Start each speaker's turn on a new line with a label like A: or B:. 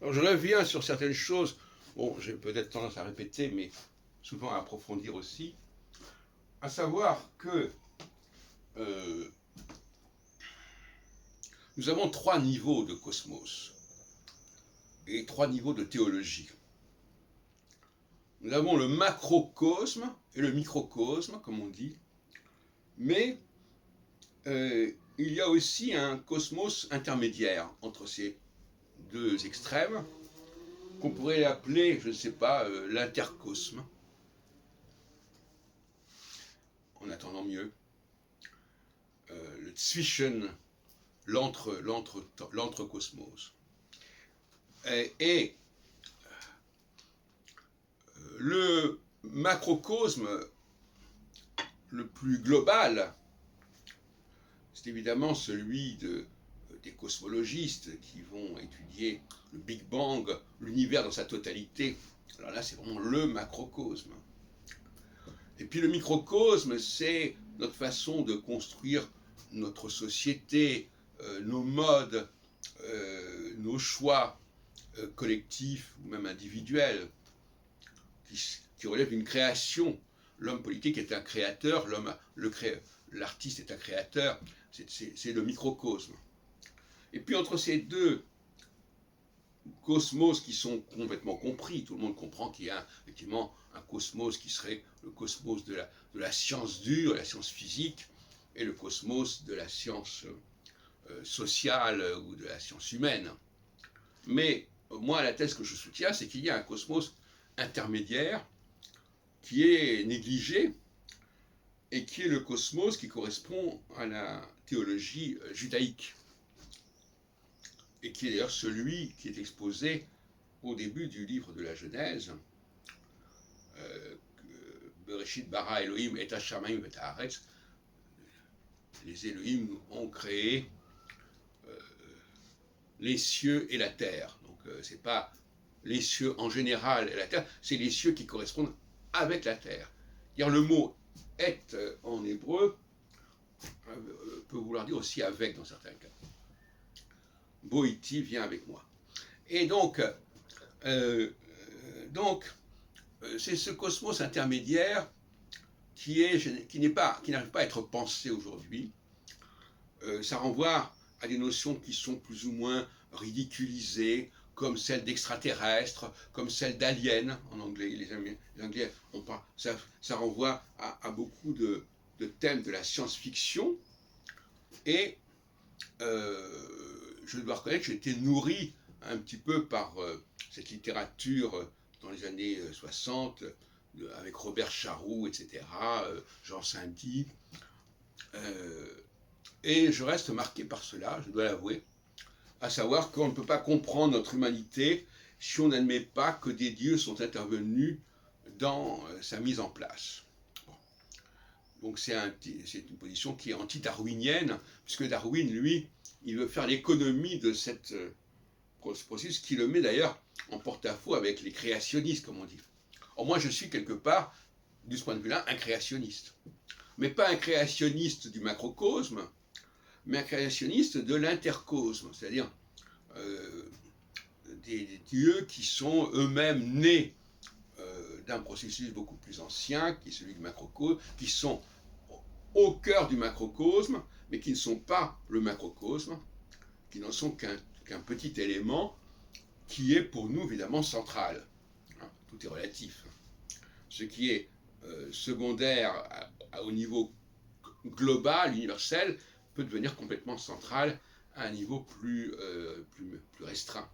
A: Alors je reviens sur certaines choses, bon, j'ai peut-être tendance à répéter, mais souvent à approfondir aussi, à savoir que nous avons 3 niveaux de cosmos et 3 niveaux de théologie. Nous avons le macrocosme et le microcosme, comme on dit, mais il y a aussi un cosmos intermédiaire entre ces deux extrêmes, qu'on pourrait appeler, je ne sais pas, l'intercosme, en attendant mieux, le Zwischen, l'entrecosmos. Et le macrocosme le plus global, c'est évidemment celui des cosmologistes qui vont étudier le Big Bang, l'univers dans sa totalité. Alors là, c'est vraiment le macrocosme. Et puis le microcosme, c'est notre façon de construire notre société, nos modes, nos choix collectifs ou même individuels, qui relèvent d'une création. L'homme politique est un créateur, l'artiste est un créateur, c'est le microcosme. Et puis entre ces deux cosmos qui sont complètement compris, tout le monde comprend qu'il y a effectivement un cosmos qui serait le cosmos de la science dure, la science physique, et le cosmos de la science sociale ou de la science humaine. Mais moi, la thèse que je soutiens, c'est qu'il y a un cosmos intermédiaire qui est négligé et qui est le cosmos qui correspond à la théologie judaïque et qui est d'ailleurs celui qui est exposé au début du livre de la Genèse, Bereshit bara Elohim et Hashamayim et Haaretz, les Elohim ont créé les cieux et la terre. Donc c'est pas les cieux en général et la terre, c'est les cieux qui correspondent avec la terre. Dire le mot est en hébreu peut vouloir dire aussi avec dans certains cas. Boïti vient avec moi. Et donc c'est ce cosmos intermédiaire qui n'arrive pas à être pensé aujourd'hui. Ça renvoie à des notions qui sont plus ou moins ridiculisées, comme celle d'extraterrestres, comme celle d'aliens, en anglais. Les Anglais ont pas. Ça renvoie à beaucoup de thèmes de la science-fiction. Et je dois reconnaître que j'ai été nourri un petit peu par cette littérature dans les années 60, avec Robert Charroux, etc., Jean Saint-Guy. Et je reste marqué par cela, je dois l'avouer, à savoir qu'on ne peut pas comprendre notre humanité si on n'admet pas que des dieux sont intervenus dans sa mise en place. Bon. Donc c'est une position qui est anti-darwinienne, puisque Darwin, lui, il veut faire l'économie de cette processus qui le met d'ailleurs en porte-à-faux avec les créationnistes, comme on dit. Or moi, je suis quelque part, de ce point de vue-là, un créationniste. Mais pas un créationniste du macrocosme, mais un créationniste de l'intercosme, c'est-à-dire des dieux qui sont eux-mêmes nés d'un processus beaucoup plus ancien, qui est celui du macrocosme, qui sont au cœur du macrocosme, mais qui ne sont pas le macrocosme, qui n'en sont qu'un petit élément qui est pour nous évidemment central. Hein, tout est relatif. Ce qui est secondaire au niveau global, universel, peut devenir complètement central à un niveau plus restreint.